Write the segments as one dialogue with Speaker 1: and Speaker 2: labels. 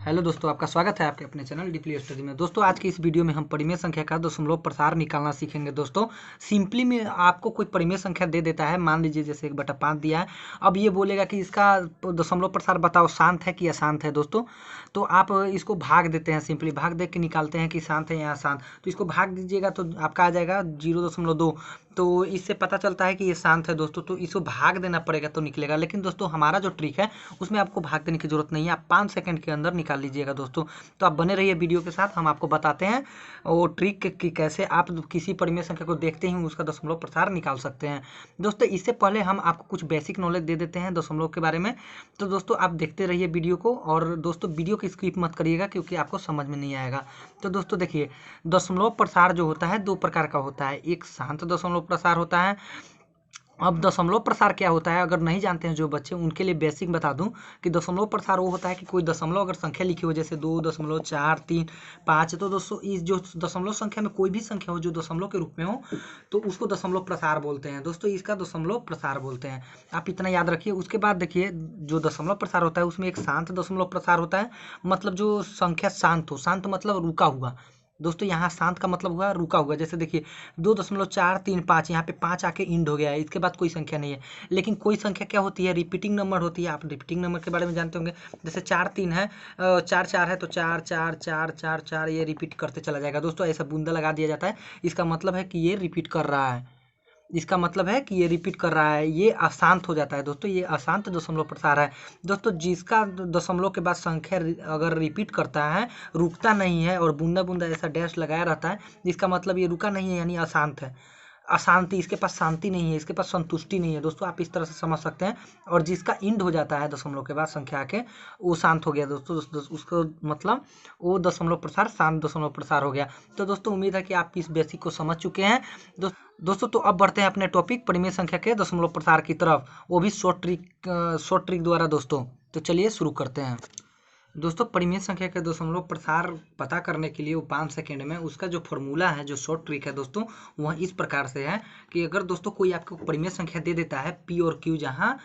Speaker 1: Hello दोस्तों, आपका स्वागत है आपके अपने चैनल डीपली स्टडी में। दोस्तों आज की इस वीडियो में हम परिमेय संख्या का दशमलव प्रसार निकालना सीखेंगे। दोस्तों सिंपली में आपको कोई परिमेय संख्या दे देता है, मान लीजिए जैसे 1/5 दिया है। अब ये बोलेगा कि इसका दशमलव प्रसार बताओ, शांत है कि अशांत है। दोस्तों तो आप इसको भाग देते हैं, सिंपली भाग दे के निकालते हैं कि शांत है या अशांत। तो इसको भाग दीजिएगा तो आपका आ जाएगा 0.2। तो इससे पता चलता है कि ये शांत है दोस्तों, तो इसको भाग देना पड़ेगा तो निकलेगा। लेकिन दोस्तों हमारा जो ट्रिक है उसमें आपको भाग देने की जरूरत नहीं है, आप 5 सेकंड के अंदर निकाल लीजिएगा दोस्तों। तो आप बने रहिए वीडियो के साथ, हम आपको बताते हैं वो ट्रिक कि कैसे आप किसी परिमेय संख्या को देखते ही उसका दशमलव प्रसार निकाल सकते हैं। दोस्तों इससे पहले हम आपको कुछ बेसिक नॉलेज दे देते हैं दशमलव के बारे में। तो दोस्तों आप देखते रहिए वीडियो को, और दोस्तों वीडियो की स्किप मत करिएगा क्योंकि आपको समझ में नहीं आएगा। तो दोस्तों देखिए, दशमलव प्रसार जो होता है 2 प्रकार का होता है। एक शांत दशमलव प्रसार होता है। अब दशमलव प्रसार क्या होता है, अगर नहीं जानते हैं जो बच्चे, उनके लिए बेसिक बता दूं कि दशमलव प्रसार वो होता है कि कोई दशमलव अगर संख्या लिखी हो, जैसे 2.4, 3, 5, तो दोस्तों इस जो दशमलव संख्या में कोई भी संख्या हो जो दशमलव के रूप में हो तो उसको दशमलव प्रसार बोलते हैं। दोस्तों इसका दशमलव प्रसार बोलते हैं, आप इतना याद रखिए। उसके बाद देखिए, जो दशमलव प्रसार होता है उसमें एक शांत दशमलव प्रसार होता है, मतलब जो संख्या शांत हो। शांत मतलब रुका हुआ। दोस्तों यहाँ शांत का मतलब हुआ रुका हुआ। जैसे देखिए 2.435, यहाँ पे 5 आके इंड हो गया है, इसके बाद कोई संख्या नहीं है। लेकिन कोई संख्या क्या होती है, रिपीटिंग नंबर होती है। आप रिपीटिंग नंबर के बारे में जानते होंगे। जैसे 4 3 है, 4 4 है, तो 4 4 4 4 4 ये रिपीट करते चला जाएगा। दोस्तों ऐसा बूंदा लगा दिया जाता है, इसका मतलब है कि ये रिपीट कर रहा है। इसका मतलब है कि ये रिपीट कर रहा है, ये अशांत हो जाता है। दोस्तों ये अशांत दशमलव प्रसार है। दोस्तों जिसका दशमलव के बाद संख्या अगर रिपीट करता है, रुकता नहीं है और बूंदा बूंदा ऐसा डैश लगाया रहता है, इसका मतलब ये रुका नहीं है, यानी अशांत है। अशांति, इसके पास शांति नहीं है, इसके पास संतुष्टि नहीं है। दोस्तों आप इस तरह से समझ सकते हैं। और जिसका इंड हो जाता है दशमलव के बाद संख्या के, वो शांत हो गया दोस्तों। उसको मतलब वो दशमलव प्रसार शांत दशमलव प्रसार हो गया। तो दोस्तों उम्मीद है कि आप इस बेसिक को समझ चुके हैं। दोस्तों तो अब बढ़ते हैं अपने टॉपिक परिमेय संख्या के दशमलव प्रसार की तरफ, वो भी शॉर्ट ट्रिक द्वारा। दोस्तों तो चलिए शुरू करते हैं। दोस्तों परिमेय संख्या के दशमलव प्रसार पता करने के लिए वो 5 सेकंड में उसका जो फॉर्मूला है, जो शॉर्ट ट्रिक है दोस्तों, वह इस प्रकार से है कि अगर दोस्तों कोई आपको परिमेय संख्या दे देता है P और Q, जहाँ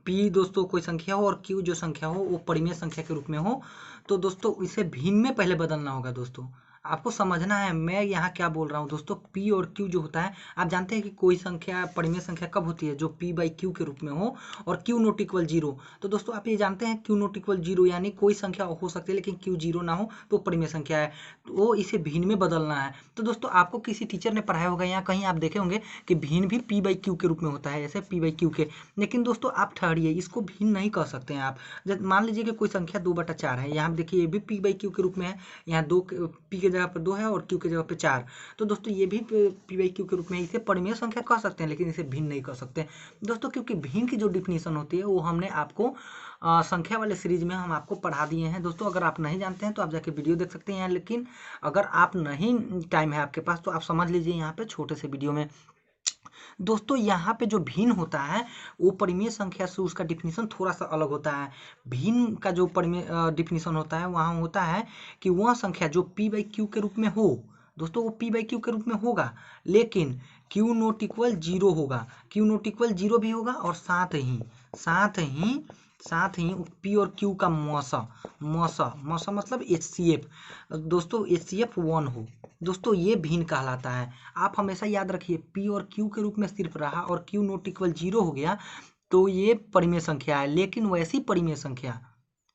Speaker 1: P दोस्तों कोई संख्या हो और Q जो संख्या हो वो परिमेय संख्या के रूप में हो, तो दोस्तों इसे भिन्न में पहले बदलना होगा। दोस्तों आपको समझना है मैं यहाँ क्या बोल रहा हूँ। दोस्तों P और Q जो होता है, आप जानते हैं कि कोई संख्या परिमेय संख्या कब होती है, जो P/Q के रूप में हो और Q नॉट इक्वल 0। तो दोस्तों आप ये जानते हैं Q नॉट इक्वल 0 यानी कोई संख्या हो सकती है लेकिन Q 0 ना हो तो परिमेय संख्या है, तो इसे भिन्न में बदलना है। तो दोस्तों आपको किसी टीचर ने पढ़ाया होगा या कहीं आप देखे होंगे कि भिन्न भी P/Q के रूप में होता है, ऐसे P/Q के। लेकिन दोस्तों आप ठहरिए, इसको भिन्न नहीं कह सकते हैं आप। जब मान लीजिए कि कोई संख्या 2/4 है, यहाँ देखिए ये भी P/Q के रूप में है। यहाँ P के जगह पर 2 है और Q के जगह पे 4। तो दोस्तों ये भी P/Q के रूप में, इसे परिमेय संख्या कह सकते हैं लेकिन इसे भिन्न नहीं कह सकते दोस्तों, क्योंकि भिन्न की जो डिफिनीशन होती है वो हमने आपको संख्या वाले सीरीज में हम आपको पढ़ा दिए हैं। दोस्तों अगर आप नहीं जानते हैं तो आप जाके वीडियो देख सकते हैं, लेकिन अगर आप नहीं टाइम है आपके पास तो आप समझ लीजिए यहाँ पे छोटे से वीडियो में। दोस्तों यहाँ पे जो भिन्न होता है वो परिमेय संख्या से उसका डिफिनीशन थोड़ा सा अलग होता है। भिन्न का जो परिमेय डिफिनीशन होता है वहाँ होता है कि वह संख्या जो P/Q के रूप में हो, दोस्तों वो P/Q के रूप में होगा, लेकिन Q नॉट इक्वल 0 होगा। Q नॉट इक्वल 0 भी होगा और साथ ही P और Q का मौसा मतलब HCF, दोस्तों HCF 1 हो। दोस्तों ये भिन्न कहलाता है। आप हमेशा याद रखिए, P और Q के रूप में सिर्फ रहा और Q नॉट इक्वल 0 हो गया तो ये परिमेय संख्या है। लेकिन वैसी परिमेय संख्या,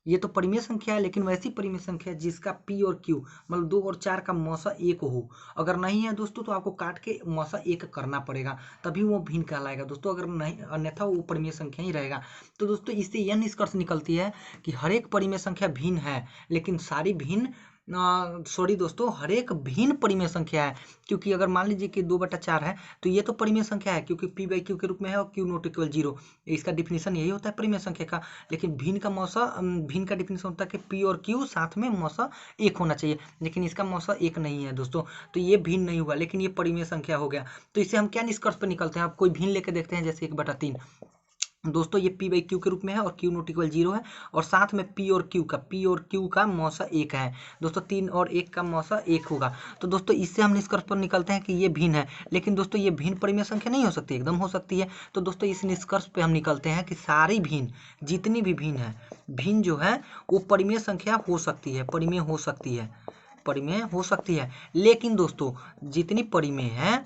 Speaker 1: ये तो परिमेय संख्या है लेकिन वैसी परिमेय संख्या जिसका P और Q मतलब 2 और 4 का मौसा 1 हो। अगर नहीं है दोस्तों तो आपको काट के मौसा 1 करना पड़ेगा, तभी वो भिन्न कहलाएगा दोस्तों। अगर नहीं, अन्यथा वो परिमेय संख्या ही रहेगा। तो दोस्तों इससे यह निष्कर्ष निकलती है कि हर एक परिमेय संख्या भिन्न है, लेकिन सारी भिन्न दोस्तों हर एक भिन्न परिमेय संख्या है। क्योंकि अगर मान लीजिए कि 2/4 है तो ये तो परिमेय संख्या है क्योंकि P/Q के रूप में है और Q नॉट इक्वल 0, इसका डिफिनीशन यही होता है परिमेय संख्या का। लेकिन भिन्न का डिफिनीशन होता है कि P और Q साथ में मौसा 1 होना चाहिए, लेकिन इसका मौसा 1 नहीं है दोस्तों, तो ये भिन्न नहीं हुआ लेकिन ये परिमेय संख्या हो गया। तो इससे हम क्या निष्कर्ष पर निकलते हैं, आप कोई भिन्न लेके देखते हैं, जैसे 1/3। दोस्तों ये p बाई क्यू के रूप में है और q नॉट इक्वल 0 है, और साथ में p और q का मौसा 1 है दोस्तों, 3 और 1 का मौसा 1 होगा। तो दोस्तों इससे हम निष्कर्ष पर निकलते हैं कि ये भिन्न है, लेकिन दोस्तों ये भिन्न परिमेय संख्या नहीं हो सकती, एकदम हो सकती है। तो दोस्तों इस निष्कर्ष पे हम निकलते हैं कि सारी भिन्न, जितनी भी भिन्न है, भिन्न जो है वो परिमेय संख्या हो सकती है, परिमेय हो सकती है, परिमेय हो सकती है। लेकिन दोस्तों जितनी परिमेय है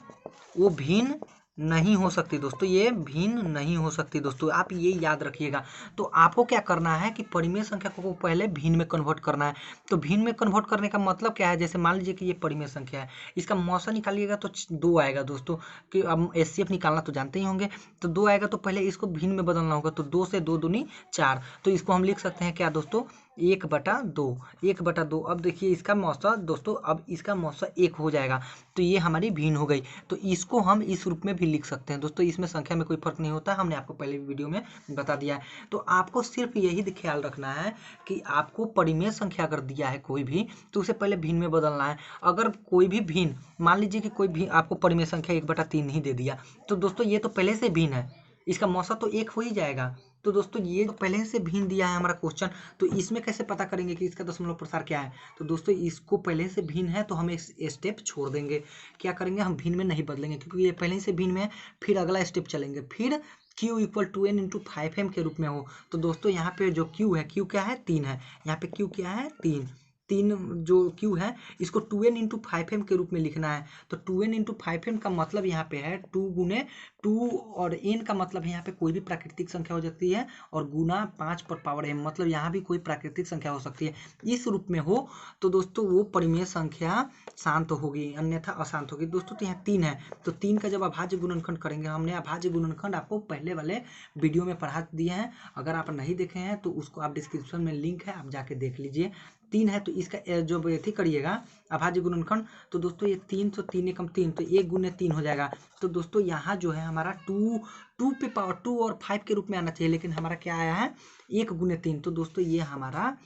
Speaker 1: वो भिन्न नहीं हो सकती दोस्तों, ये भिन्न नहीं हो सकती दोस्तों, आप ये याद रखिएगा। तो आपको क्या करना है कि परिमेय संख्या को पहले भिन्न में कन्वर्ट करना है। तो भिन्न में कन्वर्ट करने का मतलब क्या है, जैसे मान लीजिए कि ये परिमेय संख्या है, इसका मौसा निकालिएगा तो 2 आएगा दोस्तों, कि अब एचसीएफ निकालना तो जानते ही होंगे। तो 2 आएगा तो पहले इसको भिन्न में बदलना होगा, तो 2 से 2 दूनी 4, तो इसको हम लिख सकते हैं क्या दोस्तों, 1/2, 1/2। अब देखिए इसका मौसा दोस्तों, अब इसका मौसा 1 हो जाएगा, तो ये हमारी भिन्न हो गई। तो इसको हम इस रूप में भी लिख सकते हैं दोस्तों, इसमें संख्या में कोई फर्क नहीं होता, हमने आपको पहले वीडियो में बता दिया है। तो आपको सिर्फ यही ख्याल रखना है कि आपको परिमेय संख्या अगर दिया है कोई भी, तो उसे पहले भिन्न में बदलना है। अगर कोई भी भिन्न, मान लीजिए कि कोई भी आपको परिमेय संख्या 1/3 ही दे दिया, तो दोस्तों ये तो पहले से भिन्न है, इसका मौसा तो 1 हो ही जाएगा। तो दोस्तों ये जो पहले से भिन्न दिया है हमारा क्वेश्चन, तो इसमें कैसे पता करेंगे कि इसका दशमलव प्रसार क्या है। तो दोस्तों इसको पहले से भिन्न है तो हम एक स्टेप छोड़ देंगे, क्या करेंगे, हम भिन्न में नहीं बदलेंगे क्योंकि ये पहले से भिन्न में है। फिर अगला स्टेप चलेंगे, फिर q equal 2n into 5m के रूप में हो। तो दोस्तों यहाँ पे जो q है, q क्या है, 3 है, यहाँ पे q क्या है, 3 जो q है इसको 2n इंटू 5m के रूप में लिखना है। तो 2n इंटू 5m का मतलब यहाँ पे है 2 गुने 2, और n का मतलब है यहाँ पे कोई भी प्राकृतिक संख्या हो सकती है, और गुना 5 पर पावर m, मतलब यहाँ भी कोई प्राकृतिक संख्या हो सकती है। इस रूप में हो तो दोस्तों वो परिमेय संख्या शांत होगी, अन्यथा अशांत होगी। दोस्तों तो यहाँ 3 है, तो 3 का जब अभाज्य गुणनखंड करेंगे, हमने अभाज्य गुणनखंड आपको पहले वाले वीडियो में पढ़ा दिए हैं, अगर आप नहीं देखे हैं तो उसको आप डिस्क्रिप्शन में लिंक है, आप जाके देख लीजिए। 3 है तो इसका जो अथी करिएगा अभाज्य गुणनखंड, तो दोस्तों ये 3, तो 3 एकम 3, तो 1 गुने 3 हो जाएगा। तो दोस्तों यहाँ जो है हमारा 2 पे पावर 2 और 5 के रूप में आना चाहिए, लेकिन हमारा क्या आया है, 1 गुने 3। तो दोस्तों ये हमारा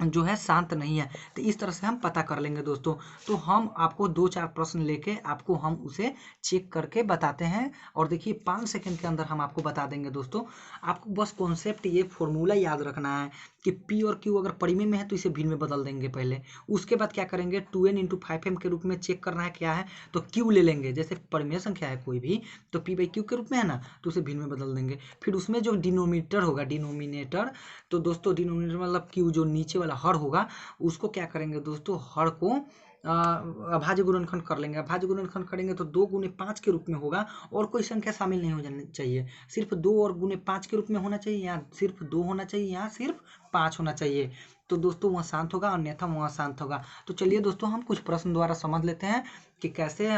Speaker 1: जो है शांत नहीं है। तो इस तरह से हम पता कर लेंगे दोस्तों। तो हम आपको 2-4 प्रश्न लेके आपको हम उसे चेक करके बताते हैं, और देखिए 5 सेकंड के अंदर हम आपको बता देंगे दोस्तों। आपको बस कॉन्सेप्ट, ये फॉर्मूला याद रखना है कि p और q अगर परिमेय में है तो इसे भिन्न में बदल देंगे पहले, उसके बाद क्या करेंगे, 2n इंटू 5m के रूप में चेक करना है क्या है, तो q ले लेंगे, जैसे परिमेय संख्या है कोई भी तो p बाई क्यू के रूप में है ना, तो उसे भिन्न में बदल देंगे। फिर उसमें जो डिनोमिनेटर होगा, डिनोमिनेटर, तो दोस्तों डिनोमिनेटर मतलब q जो नीचे वाला हर होगा, उसको क्या करेंगे दोस्तों, हर को अभाज्य गुणनखंड कर लेंगे। अभाज्य गुणनखंड करेंगे तो 2 गुने 5 के रूप में होगा, और कोई संख्या शामिल नहीं हो जानी चाहिए, सिर्फ 2 और गुने 5 के रूप में होना चाहिए, यहाँ सिर्फ 2 होना चाहिए, यहाँ सिर्फ 5 होना चाहिए। तो दोस्तों वहाँ शांत होगा, अन्यथा वहाँ शांत होगा। तो चलिए दोस्तों हम कुछ प्रश्न द्वारा समझ लेते हैं कि कैसे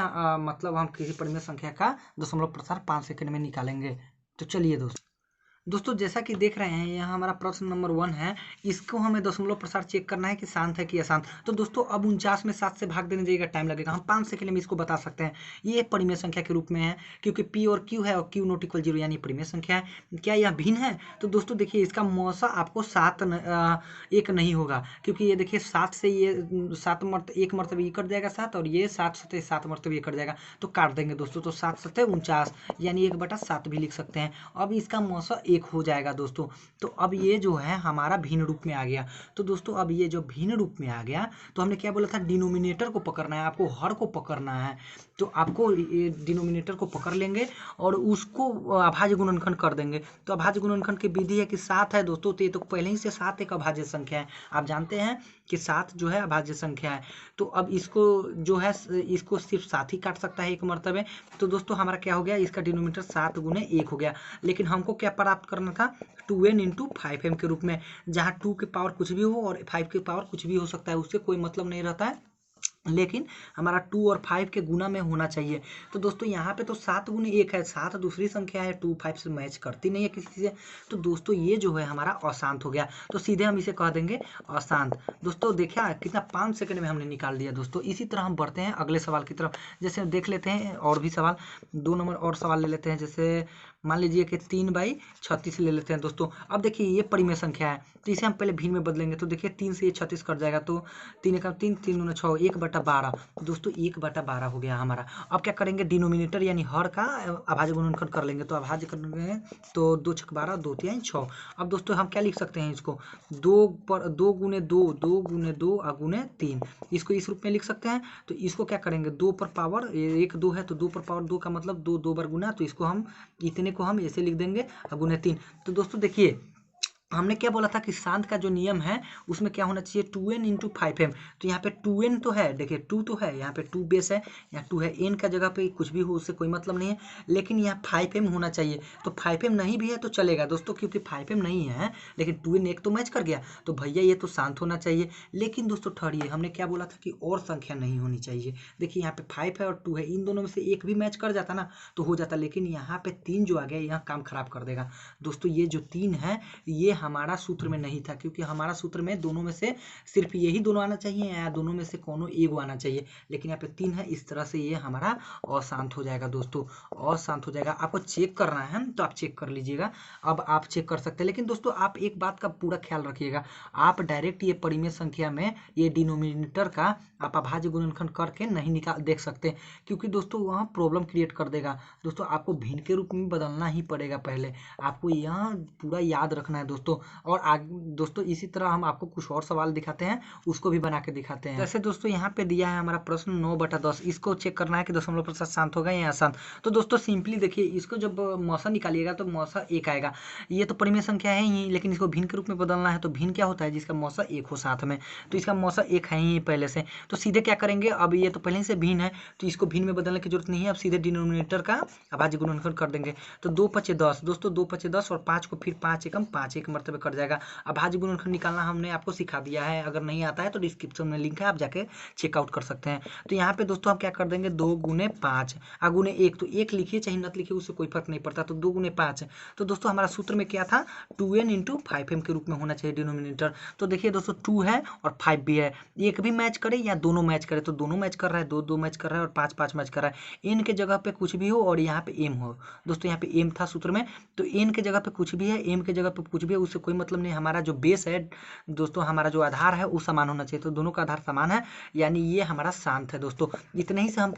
Speaker 1: मतलब हम किसी परिमेय संख्या का दशमलव प्रसार 5 सेकंड में निकालेंगे। तो चलिए दोस्तों जैसा कि देख रहे हैं यहाँ हमारा प्रश्न नंबर 1 है, इसको हमें दशमलव प्रसार चेक करना है कि शांत है कि अशांत। तो दोस्तों अब 49 में 7 से भाग देने जाएगा, टाइम लगेगा, हम 5 सेकंड में इसको बता सकते हैं। ये परिमेय संख्या के रूप में है क्योंकि p और q है और q नॉट इक्वल 0 यानी परिमेय संख्या है। क्या यह भिन्न है, तो दोस्तों देखिए इसका मौसा आपको 1 नहीं होगा, क्योंकि ये देखिए 7 से ये 1 मरतबे ये कट जाएगा 7, और ये 7 से 7 मरतबे ये कट जाएगा, तो काट देंगे दोस्तों। तो 7 7 49 यानी 1/7 भी लिख सकते हैं। अब इसका मौसा 1 हो जाएगा दोस्तों। तो अब ये जो है हमारा भिन्न रूप में आ गया। तो दोस्तों अब ये जो भिन्न रूप में आ गया, तो हमने क्या बोला था, डिनोमिनेटर को पकड़ना है, आपको हर को पकड़ना है। तो आपको डिनोमिनेटर को पकड़ लेंगे और उसको अभाज्य गुणनखंड कर देंगे। तो अभाज्य गुणनखंड की विधि है कि 7 है दोस्तों, तो ये तो पहले ही से 7 एक अभाज्य संख्या है, आप जानते हैं कि 7 जो है अभाज्य संख्या है। तो अब इसको जो है इसको सिर्फ 7 ही काट सकता है 1 मरतबे। तो दोस्तों हमारा क्या हो गया, इसका डिनोमिनेटर 7 गुने 1 हो गया। लेकिन हमको क्या प्राप्त करना था, 2n इंटू 5m के रूप में, जहाँ 2 की पावर कुछ भी हो और 5 की पावर कुछ भी हो सकता है, उससे कोई मतलब नहीं रहता है, लेकिन हमारा 2 और 5 के गुना में होना चाहिए। तो दोस्तों यहाँ पे तो 7 गुने 1 है, 7 दूसरी संख्या है, 2 5 से मैच करती नहीं है किसी से। तो दोस्तों ये जो है हमारा अशांत हो गया, तो सीधे हम इसे कह देंगे अशांत। दोस्तों देखिए कितना 5 सेकंड में हमने निकाल दिया दोस्तों। इसी तरह हम बढ़ते हैं अगले सवाल की तरफ, जैसे देख लेते हैं और भी सवाल, 2 नंबर और सवाल ले लेते हैं। जैसे मान लीजिए कि 3/36 ले लेते हैं दोस्तों। अब देखिए ये परिमेय संख्या है, तो इसे हम पहले भिन्न में बदलेंगे। तो देखिए 3 से ये 36 कट जाएगा, तो 3 एकम 3, 3 दूना 6, 1/12 दोस्तों, 1/12 हो गया हमारा। अब क्या करेंगे, डिनोमिनेटर यानी हर का अभाज्य गुणनखंड कर लेंगे। तो अभाज्य करेंगे तो 2 छक 12, 2 तिहाई 6। अब दोस्तों हम क्या लिख सकते हैं इसको, 2 गुने 2, 2 गुने 2 और गुने 3, इसको इस रूप में लिख सकते हैं। तो इसको क्या करेंगे, 2 पर पावर 1 2 है, तो 2 पर पावर 2 का मतलब 2 2 बार गुना, तो इसको हम इतने को हम ऐसे लिख देंगे और गुने 3। तो दोस्तों देखिए हमने क्या बोला था कि शांत का जो नियम है उसमें क्या होना चाहिए, 2n इंटू 5m। तो यहाँ पे 2n तो है, देखिए 2 तो है, यहाँ पे 2 बेस है, यहाँ 2 है, n का जगह पे कुछ भी हो उससे कोई मतलब नहीं है, लेकिन यहाँ 5m होना चाहिए। तो 5m नहीं भी है तो चलेगा दोस्तों, क्योंकि 5m नहीं है लेकिन 2n एक तो मैच कर गया, तो भैया ये तो शांत होना चाहिए। लेकिन दोस्तों ठहरिए, हमने क्या बोला था कि और संख्या नहीं होनी चाहिए। देखिए यहाँ पे 5 है और 2 है, इन दोनों में से एक भी मैच कर जाता ना तो हो जाता, लेकिन यहाँ पे 3 जो आ गया यहाँ काम खराब कर देगा दोस्तों। ये जो 3 है ये हमारा सूत्र में नहीं था, क्योंकि हमारा सूत्र में दोनों में से सिर्फ यही दोनों आना चाहिए या दोनों में से कोनो एक आना चाहिए, लेकिन यहाँ पे 3 है, इस तरह से ये हमारा अशांत हो जाएगा दोस्तों, अशांत हो जाएगा। आपको चेक करना है तो आप चेक कर लीजिएगा, अब आप चेक कर सकते हैं। लेकिन दोस्तों आप एक बात का पूरा ख्याल रखिएगा, आप डायरेक्ट ये परिमेय संख्या में ये डिनोमिनेटर का आप अभाज्य गुणनखंड करके नहीं निकाल देख सकते, क्योंकि दोस्तों वहाँ प्रॉब्लम क्रिएट कर देगा। दोस्तों आपको भिन्न के रूप में बदलना ही पड़ेगा, पहले आपको यहाँ पूरा याद रखना है दोस्तों। और दोस्तों इसी तरह हम आपको कुछ और सवाल दिखाते हैं, उसको भी बना के दिखाते हैं। जैसे दोस्तों यहाँ पे दिया है हमारा प्रश्न 9/10, इसको चेक करना है कि दशमलव प्रतिशत शांत होगा या अशांत। तो दोस्तों सिंपली देखिए, इसको जब मौसा निकालिएगा तो मौसा 1 आएगा। ये तो परिमेय संख्या है ही, लेकिन इसको भिन्न के रूप में बदलना है, तो भिन्न क्या होता है, जिसका मौसा 1 हो साथ में, तो इसका मौसा 1 है ही पहले से। तो सीधे क्या करेंगे, अब ये तो पहले से भिन्न है तो इसको भिन्न में बदलने की जरूरत नहीं है, अब सीधे डिनोमिनेटर का अभाज्य गुणनखंड कर देंगे। तो 2×5 = 10 दोस्तों, 2×5 = 10 और 5 को फिर 5 एकम 5 एक मरतबे कट जाएगा। अभाज्य गुणनखंड निकालना हमने आपको सिखा दिया है, अगर नहीं आता है तो डिस्क्रिप्शन में लिंक है, आप जाके चेकआउट कर सकते हैं। तो यहाँ पे दोस्तों हम क्या कर देंगे, 2 गुने 5 और गुने 1, तो 1 लिखिए चाहे नत लिखिए उससे कोई फर्क नहीं पड़ता, तो 2 गुने 5। तो दोस्तों हमारा सूत्र में क्या था, 2n इंटू 5m के रूप में होना चाहिए डिनोमिनेटर। तो देखिए दोस्तों 2 है और 5 भी है, एक भी मैच करे या दोनों मैच करे, तो दोनों मैच कर रहा है, 2 2 मैच कर रहा है और 5 5 मैच कर रहा है। n के जगह पे कुछ भी हो और यहाँ पे m हो, दोस्तों यहाँ पे m था सूत्र में, तो n के जगह पे कुछ भी है, m के जगह पे कुछ भी है, उससे कोई मतलब नहीं। हमारा जो बेस है दोस्तों, हमारा जो आधार है वो समान होना चाहिए, तो दोनों का आधार समान है, यानी ये हमारा शांत है दोस्तों। इतने ही से हम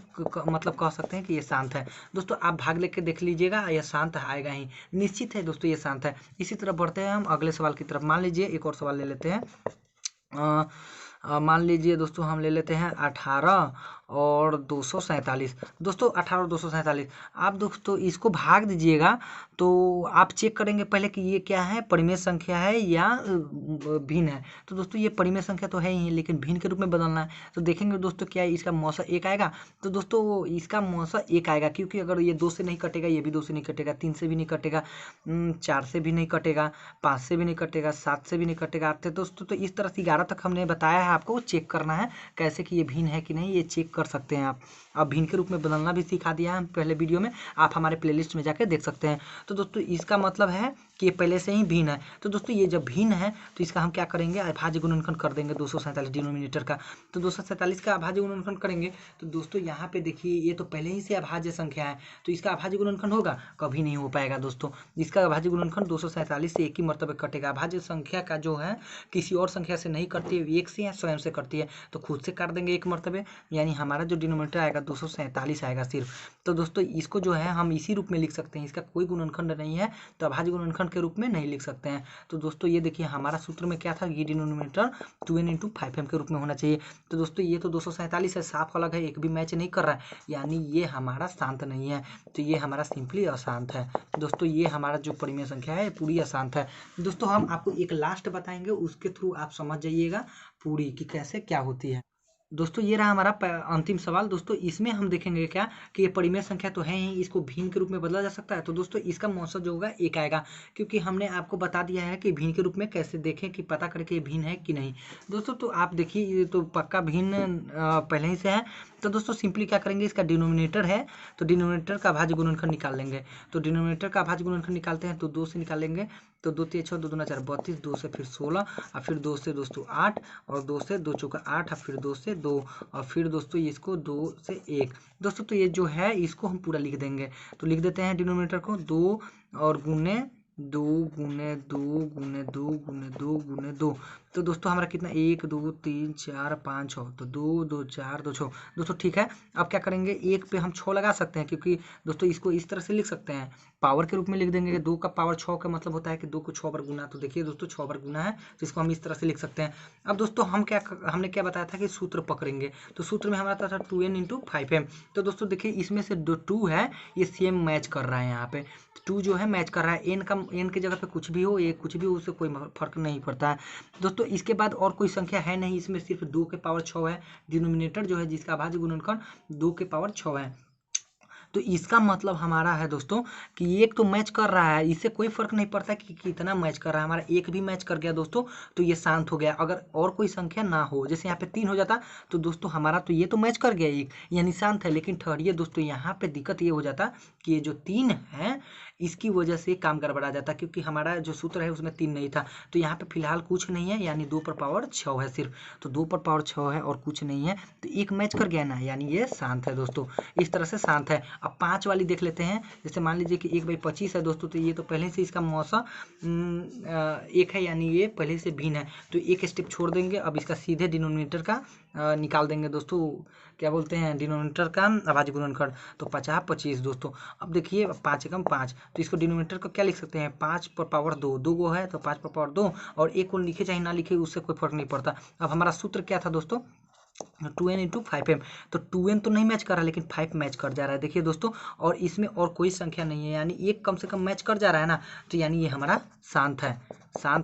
Speaker 1: मतलब कह सकते हैं कि ये शांत है दोस्तों। आप भाग लेके देख लीजिएगा, ये शांत आएगा ही, निश्चित है दोस्तों ये शांत है। इसी तरह बढ़ते हैं हम अगले सवाल की तरफ। मान लीजिए एक और सवाल ले लेते हैं, मान लीजिए दोस्तों हम ले लेते हैं 18 और 247 दोस्तों, 18 और 247। आप दोस्तों इसको भाग दीजिएगा तो आप चेक करेंगे पहले कि ये क्या है, परिमेय संख्या है या भिन्न है। तो दोस्तों ये परिमेय संख्या तो है ही, लेकिन भिन्न के रूप में बदलना है, तो देखेंगे दोस्तों क्या है, इसका मौसा 1 आएगा। तो दोस्तों इसका मौसा 1 आएगा, क्योंकि अगर ये 2 से नहीं कटेगा, ये भी 2 से नहीं कटेगा, 3 से भी नहीं कटेगा, 4 से भी नहीं कटेगा, 5 से भी नहीं कटेगा, 7 से भी नहीं कटेगा दोस्तों। तो इस तरह से 11 तक हमने बताया है, आपको चेक करना है कैसे कि ये भिन्न है कि नहीं, ये चेक कर सकते हैं आप। अब भिन्न के रूप में बदलना भी सिखा दिया है पहले वीडियो में, आप हमारे प्लेलिस्ट में जाकर देख सकते हैं। तो दोस्तों इसका मतलब है कि ये पहले से ही भिन्न है। तो दोस्तों ये जब भिन्न है तो इसका हम क्या करेंगे, अभाज्य गुणनखंड कर देंगे 247 डिनोमिनेटर का। तो 247 का अभाज्य गुणनखंड करेंगे तो दोस्तों यहाँ पे देखिए ये तो पहले ही से अभाज्य संख्या है, तो इसका अभाज्य गुणनखंड होगा, कभी नहीं हो पाएगा दोस्तों। इसका अभाज्य गुणनखंड 247 से एक ही मरतबे कटेगा। अभाज्य संख्या का जो है किसी और संख्या से नहीं करती है, एक से या स्वयं से करती है, तो खुद से काट देंगे एक मरतबे, यानी हमारा जो डिनोमिनेटर आएगा 247 आएगा सिर्फ। तो दोस्तों इसको जो है हम इसी रूप में लिख सकते हैं, इसका कोई गुणनखंड नहीं है तो अभाज्य गुणनखंड के रूप में नहीं लिख सकते हैं। तो दोस्तों ये देखिए हमारा सूत्र में क्या था, ये डिनोमिनेटर 2n इंटू 5m के रूप में होना चाहिए। तो दोस्तों ये तो 247 है, साफ अलग है, एक भी मैच नहीं कर रहा है, यानी ये हमारा शांत नहीं है, तो ये हमारा सिंपली अशांत है दोस्तों। ये हमारा जो परिमेय संख्या है पूरी अशांत है दोस्तों। हम आपको एक लास्ट बताएंगे, उसके थ्रू आप समझ जाइएगा पूरी कि कैसे क्या होती है। दोस्तों ये रहा हमारा अंतिम सवाल। दोस्तों इसमें हम देखेंगे क्या कि ये परिमेय संख्या तो है ही, इसको भिन्न के रूप में बदला जा सकता है। तो दोस्तों इसका मौसा जो होगा 1 आएगा, क्योंकि हमने आपको बता दिया है कि भिन्न के रूप में कैसे देखें कि पता करके ये भिन्न है कि नहीं दोस्तों। तो आप देखिए ये तो पक्का भिन्न पहले ही से है। तो दोस्तों सिंपली क्या करेंगे, इसका डिनोमिनेटर है तो डिनोमिनेटर का अभाज्य गुणनखंड निकाल लेंगे। तो डिनोमिनेटर का अभाज्य गुणनखंड निकालते हैं तो 2 से निकालेंगे तो 2 3 6 2 दूना 4 32, 2 से फिर 16 और फिर 2 से दोस्तों 8 और 2 से 2 चौका 8 और फिर 2 से 2 और फिर दोस्तों इसको 2 से 1 दोस्तों। तो ये जो है इसको हम पूरा लिख देंगे, तो लिख देते हैं डिनोमिनेटर को 2 और गुने 2 गुने 2 गुने 2 गुने 2 गुने 2। तो दोस्तों हमारा कितना 1 2 3 4 5 6, तो 2 2 4 2 6 दोस्तों ठीक है। अब क्या करेंगे, 1 पे हम 6 लगा सकते हैं, क्योंकि दोस्तों इसको इस तरह से लिख सकते हैं, पावर के रूप में लिख देंगे। 2 का पावर 6 का मतलब होता है कि 2 को 6 बार गुना, तो देखिए दोस्तों 6 बार गुना है, तो इसको हम इस तरह से लिख सकते हैं। अब दोस्तों हमने क्या बताया था कि सूत्र पकड़ेंगे, तो सूत्र में हमारा था 2n इंटू 5m। तो दोस्तों देखिए इसमें से जो 2 है ये सेम मैच कर रहा है, यहाँ पे 2 जो है मैच कर रहा है, n की जगह पे कुछ भी हो, ये कुछ भी हो, उससे कोई फर्क नहीं पड़ता है दोस्तों। इसके बाद और कोई संख्या है नहीं, इसमें सिर्फ 2 के पावर 6 है, डिनोमिनेटर जो है जिसका अभाज्य गुणनखंड 2 के पावर 6 है। तो इसका मतलब हमारा है दोस्तों कि एक तो मैच कर रहा है, इससे कोई फर्क नहीं पड़ता कि कितना मैच कर रहा है, हमारा एक भी मैच कर गया दोस्तों तो ये शांत हो गया। अगर और कोई संख्या ना हो, जैसे यहाँ पे 3 हो जाता तो दोस्तों हमारा तो ये तो मैच कर गया एक, यानी शांत है। लेकिन ठहरिए दोस्तों, यहाँ पे दिक्कत ये हो जाता कि ये जो 3 है इसकी वजह से काम गड़बड़ा जाता, क्योंकि हमारा जो सूत्र है उसमें 3 नहीं था। तो यहाँ पे फिलहाल कुछ नहीं है, यानी 2 पर पावर 6 है सिर्फ, तो 2 पर पावर 6 है और कुछ नहीं है, तो एक मैच कर गया ना, यानी ये शांत है दोस्तों। इस तरह से शांत है। अब 5 वाली देख लेते हैं। जैसे मान लीजिए कि 1/25 है दोस्तों, तो ये तो पहले से इसका मौसा 1 है, यानी ये पहले से भिन्न है, तो एक स्टेप छोड़ देंगे। अब इसका सीधे डिनोमिनेटर का निकाल देंगे दोस्तों, क्या बोलते हैं, डिनोमिनेटर का अभाज्य गुणनखंड, तो 50 25 दोस्तों। अब देखिए 5 एकम 5, तो इसको डिनोमिनेटर को क्या लिख सकते हैं, 5 पर पावर 2, 2 गो है तो 5 पर पावर 2, और एक को लिखे चाहे ना लिखे उससे कोई फर्क नहीं पड़ता। अब हमारा सूत्र क्या था दोस्तों, 2n इंटू 5m। तो 2n तो नहीं मैच कर रहा है, लेकिन 5 मैच कर जा रहा है, देखिए दोस्तों। और इसमें और कोई संख्या नहीं है, यानी एक कम से कम मैच कर जा रहा है ना, तो यानी ये हमारा शांत है। शांत